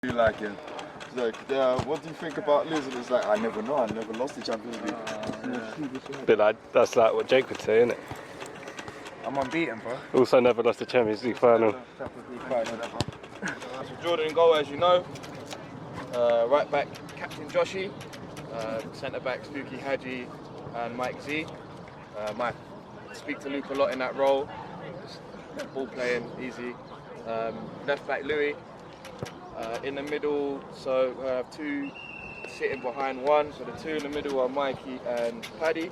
You like him? Like, what do you think about losing? It's like, I never know, I never lost the Champions League. Bit like, that's like what Jake would say, isn't it? I'm unbeaten, bro. Also never lost the Champions League final. So Jordan in goal, as you know. Right back, Captain Joshi. Centre back, Spooky Haji and Mike Z. Mike, speak to Luke a lot in that role. Just ball playing, easy. Left back, Louis. In the middle, so we have two sitting behind one. So the two in the middle are Mikey and Paddy.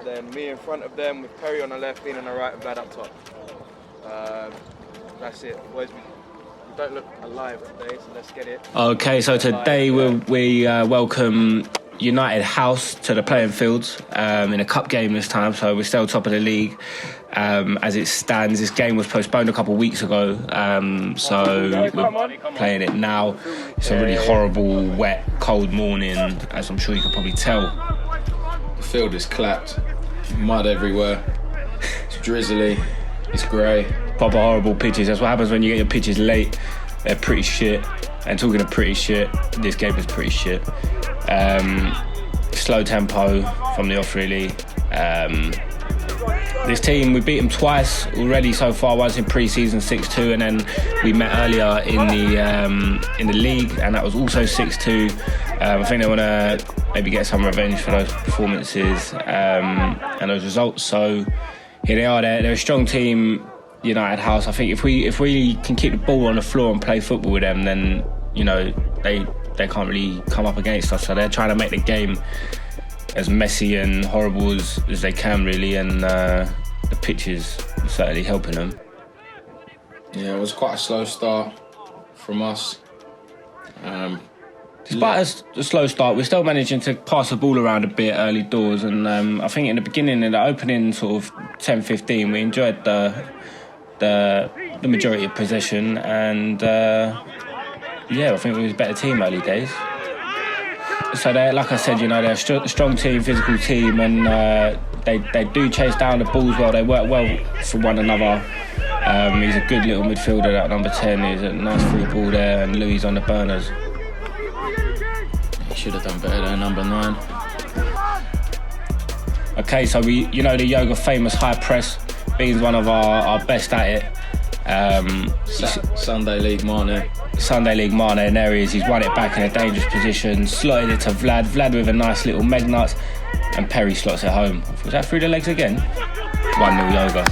Then me in front of them with Perry on the left, Bean on the right, and Vlad up top. That's it. Boys, we don't look alive today, so let's get it. Okay, so today we welcome United House to the playing fields in a cup game this time, so we're still top of the league. As it stands, this game was postponed a couple of weeks ago, so we're playing it now. It's a really horrible, wet, cold morning, as I'm sure you can probably tell. The field is clapped, mud everywhere, it's drizzly, it's grey. Proper horrible pitches. That's what happens when you get your pitches late. They're pretty shit. And talking of pretty shit, this game is pretty shit. Slow tempo from the off-really. This team, we beat them twice already so far. Once in pre-season 6-2, and then we met earlier in the league, and that was also 6-2. I think they want to maybe get some revenge for those performances and those results. So here they are. They're a strong team, United House. I think if we can keep the ball on the floor and play football with them, then they can't really come up against us. So they're trying to make the game as messy and horrible as they can, really, and the pitch is certainly helping them. Yeah, it was quite a slow start from us. Despite a slow start, we're still managing to pass the ball around a bit early doors, and I think in the beginning, in the opening sort of 10-15, we enjoyed the majority of possession, and I think we was a better team early days. So they're, like I said, they're a strong team, physical team, and they do chase down the balls well. They work well for one another. He's a good little midfielder, that number 10. He's a nice free ball there, and Louis on the burners. He should have done better than number 9. Okay, so the Joga famous high press. Bean's one of our best at it. Sunday League Mane. Sunday League Mane, and there he is. He's won it back in a dangerous position, slotted it to Vlad. Vlad with a nice little meg nuts, and Perry slots it home. Was that through the legs again? 1-0 Joga.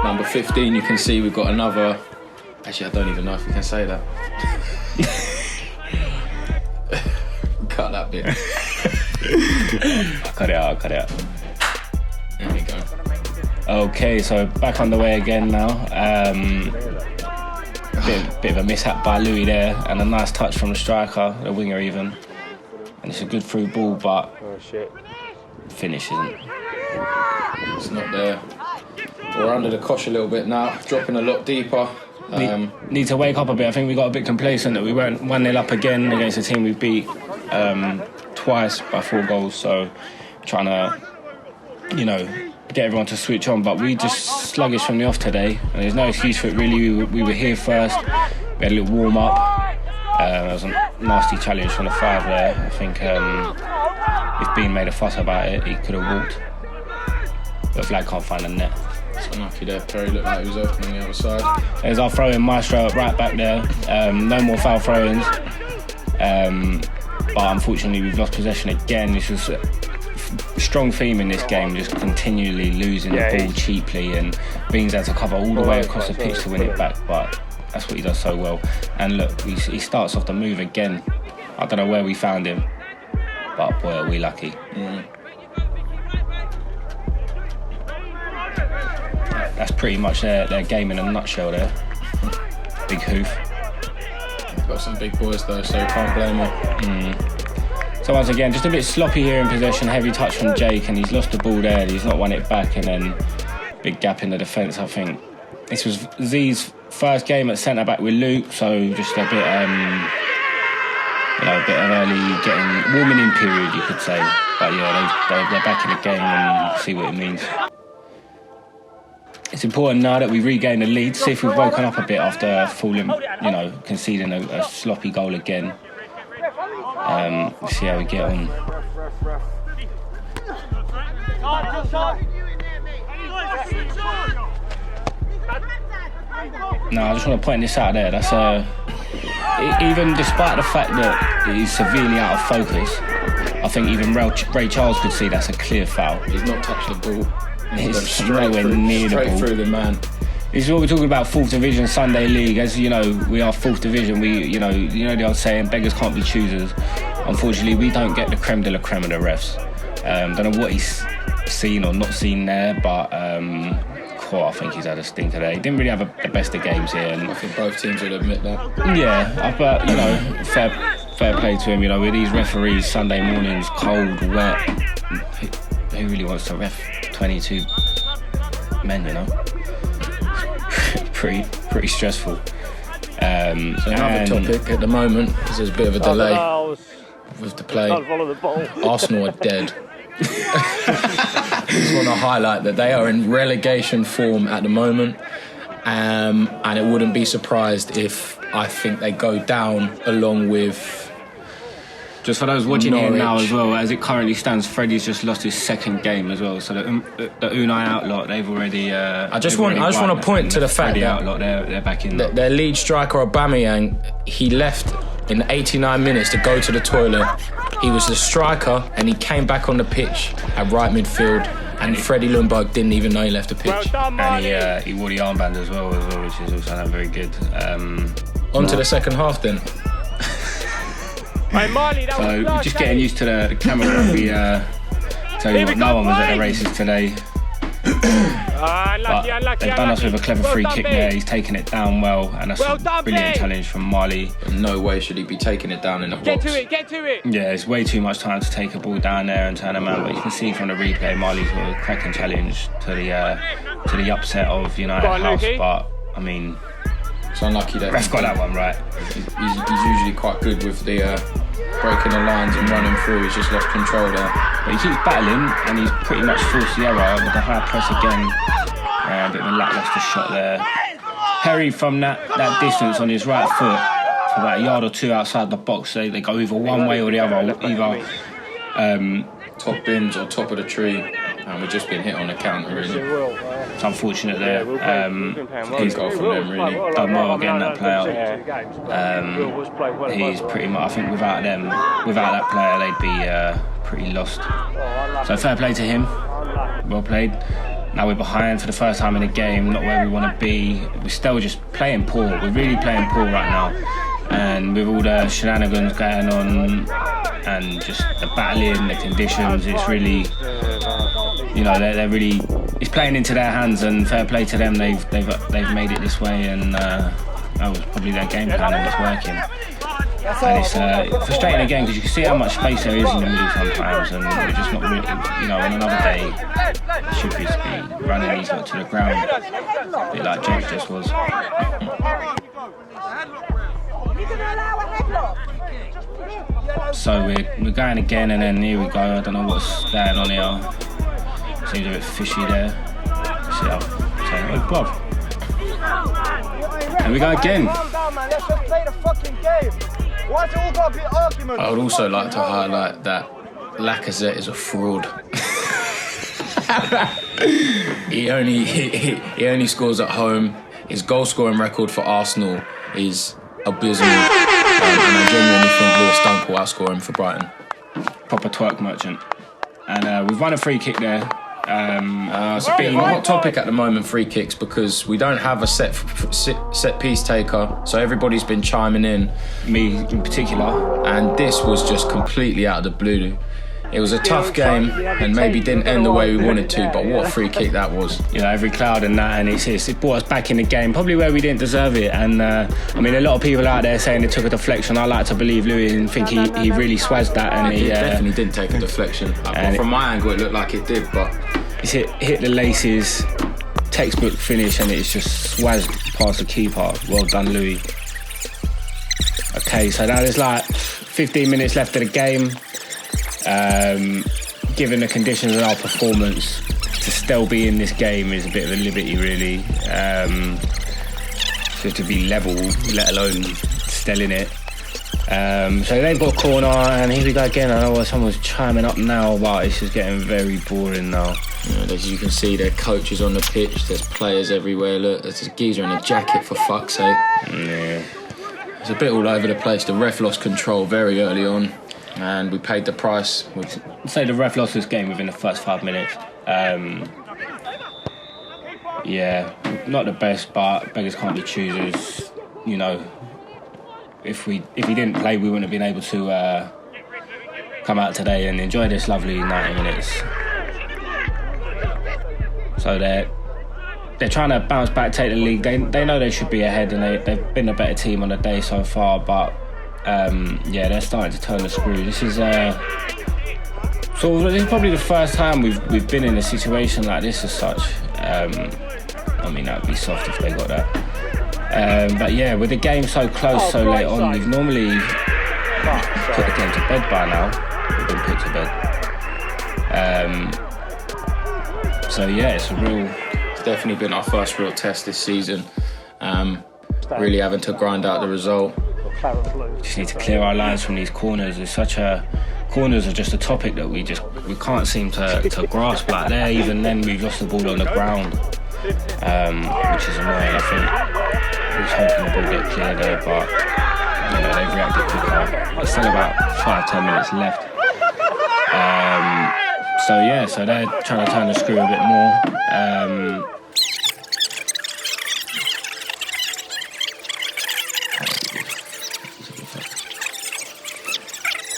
Number 15, you can see we've got another. Actually, I don't even know if we can say that. Cut that bit. I'll cut it out. There we go. Okay, so back on the way again now. Bit of a mishap by Louis there, and a nice touch from the striker, the winger even. And it's a good through ball, but finish isn't. It's not there. We're under the cosh a little bit now, dropping a lot deeper. Need to wake up a bit. I think we got a bit complacent that we weren't 1-0 up again against a team we beat twice by 4 goals. So trying to, get everyone to switch on, but we just sluggish from the off today, and there's no excuse for it really. We were here first, we had a little warm up. There was a nasty challenge from the 5 there. I think if Bean made a fuss about it, he could have walked, but Vlad can't find the net. It's unlucky there. Perry looked like he was opening the other side. There's our throw-in maestro right back there. No more foul throw-ins, but unfortunately we've lost possession again. This was a strong theme in this game, just continually losing the ball cheaply, and Beans had to cover all the way across the pitch to win it back, but that's what he does so well. And look, he starts off the move again. I don't know where we found him, but boy, are we lucky. That's pretty much their game in a nutshell there. Big hoof. Got some big boys though, so can't blame them. So once again, just a bit sloppy here in possession, heavy touch from Jake, and he's lost the ball there, he's not won it back, and then big gap in the defence, I think. This was Z's first game at centre-back with Luke, so just a bit, a bit of early warming in period, you could say. But yeah, they're back in the game, and see what it means. It's important now that we regain the lead, see if we've woken up a bit after falling, conceding a sloppy goal again. See how we get on. No, I just want to point this out there. That's even despite the fact that he's severely out of focus, I think even Ray Charles could see that's a clear foul. He's not touched the ball. It's nowhere near the ball. Straight through the man. This is what we're talking about, 4th Division Sunday League. As you know, we are 4th Division. You know the old saying, beggars can't be choosers. Unfortunately, we don't get the creme de la creme of the refs. Don't know what he's seen or not seen there, but I think he's had a stinker there. He didn't really have the best of games here. And I think both teams would admit that. Yeah, but fair play to him. With these referees, Sunday mornings, cold, wet. Who really wants to ref 22 men? Pretty stressful. So another topic at the moment, because there's a bit of a delay with the play. Arsenal are dead. Just want to highlight that they are in relegation form at the moment, and it wouldn't be surprised if I think they go down along with. Just for those watching Norwich. here now as well, as it currently stands, Freddie's just lost his 2nd game as well. So the Unai Outlaw, they've already. I just want to point to the fact that Outlaw, they're back in. Their lead striker Aubameyang, he left in 89 minutes to go to the toilet. He was the striker, and he came back on the pitch at right midfield. And Freddie Lundberg didn't even know he left the pitch. And he wore the armband as well, which is also not very good. On to the second half then. So just getting used to the camera. We tell you what, no one was at the races today. But they've done us with a clever free kick there. He's taken it down well, and that's a brilliant challenge from Marley. In no way should he be taking it down in the box. Get to it. Yeah, it's way too much time to take a ball down there and turn a man. But you can see from the replay, Marley's got a cracking challenge to the upset of United House. But I mean, it's unlucky that ref got that one right. He's usually quite good with the breaking the lines and running through. He's just lost control there. But he keeps battling, and he's pretty much forced the error with the high press again. A bit of a lacklustre shot there. Perry from that distance on his right foot, for about a yard or two outside the box. They go either one way or the other. Either top bins or top of the tree, and we've just been hit on the counter really. It's unfortunate there. He's got from them really. Done well getting that play out. He's pretty much, I think without that player, they'd be pretty lost. So fair play to him. Well played. Now we're behind for the first time in a game, not where we want to be. We're still just playing poor. We're really playing poor right now. And with all the shenanigans going on and just the battling, the conditions, it's really, they're really, it's playing into their hands, and fair play to them. They've made it this way, and that was probably their game plan, and it's working. And it's frustrating again because you can see how much space there is in the middle sometimes, and we're just not really, on another day, it should be running these lot to the ground, a bit like Jake just was. So we're going again, and then here we go. I don't know what's going on here. Seems a bit fishy there. See how saying, oh, bruv. And we go again. I would also like to highlight that Lacazette is a fraud. he only scores at home. His goal scoring record for Arsenal is abysmal. And I genuinely think Lewis Dunk will outscore him for Brighton. Proper twerk merchant. And we've won a free kick there. It's a bit of a hot topic at the moment, free kicks, because we don't have a set piece taker, so everybody's been chiming in. Me in particular. And this was just completely out of the blue. It was a tough game and maybe didn't end the way we wanted to, but what a free kick that was. Every cloud and that, and it brought us back in the game, probably where we didn't deserve it. And a lot of people out there saying it took a deflection. I like to believe Louis and think he really swazzed that, and he definitely didn't take a deflection. From my angle, it looked like it did, but it's hit the laces, textbook finish, and it's just swazzed past the keeper. Well done, Louis. Okay, so now there's like 15 minutes left of the game. Given the conditions of our performance, to still be in this game is a bit of a liberty, really. Just to be level, let alone still in it. So they've got a corner, and here we go again. I know someone's chiming up now, but it's just getting very boring now. Yeah, as you can see, there are coaches on the pitch. There's players everywhere. Look, there's a geezer in a jacket, for fuck's sake. Yeah. It's a bit all over the place. The ref lost control very early on, and we paid the price. I'd say the ref lost this game within the first 5 minutes. Yeah, not the best, but beggars can't be choosers. You know, if he didn't play, we wouldn't have been able to come out today and enjoy this lovely 90 minutes. So they're trying to bounce back, take the league. They know they should be ahead, and they've been a better team on the day so far. But yeah, they're starting to turn the screw. This is this is probably the first time we've been in a situation like this as such. I mean, that'd be soft if they got that. But yeah, with the game so close so late on, we've normally put the game to bed by now. We've been put to bed. So yeah, it's definitely been our first real test this season. Really having to grind out the result. Just need to clear our lines from these corners. Corners are just a topic that we can't seem to grasp. Like there, even then we've lost the ball on the ground, which is annoying. I think I was hoping the ball get clear there, but you know, they've reacted quicker. There's still about 5-10 minutes left. So yeah, so they're trying to turn the screw a bit more.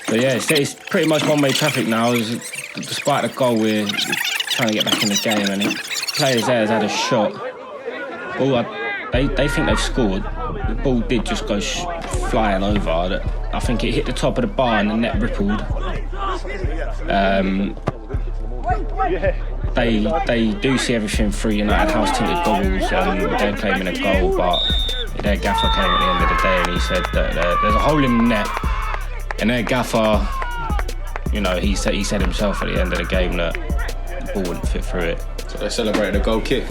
So yeah, it's pretty much one-way traffic now. Despite the goal, we're trying to get back in the game, and players there has had a shot. They think they've scored. The ball did just go flying over. I think it hit the top of the bar and the net rippled. They do see everything through United house-tinted goggles, and they're claiming a goal, but their gaffer came at the end of the day and he said that there's a hole in the net. And their gaffer, you know, he said himself at the end of the game that the ball wouldn't fit through it. So they celebrated a goal kick.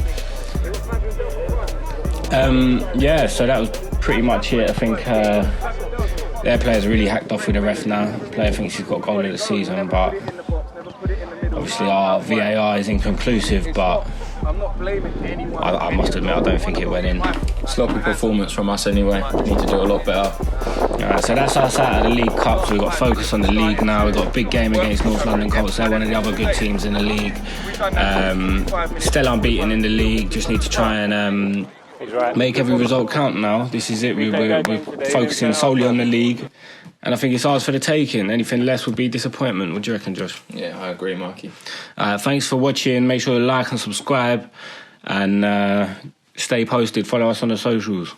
Yeah, so that was pretty much it. I think their players are really hacked off with the ref now. The player thinks he's got goal of the season, but obviously our VAR is inconclusive, but I must admit I don't think it went in. Sloppy performance from us anyway. We need to do a lot better. Alright, so that's us out of the League Cup. So we've got focus on the league now. We've got a big game against North London Colts. They're one of the other good teams in the league. Still unbeaten in the league. Just need to try and make every result count now. This is it. We're focusing solely on the league. And I think it's ours for the taking. Anything less would be disappointment. What do you reckon, Josh? Yeah, I agree, Marky. Thanks for watching. Make sure to like and subscribe. And stay posted. Follow us on the socials.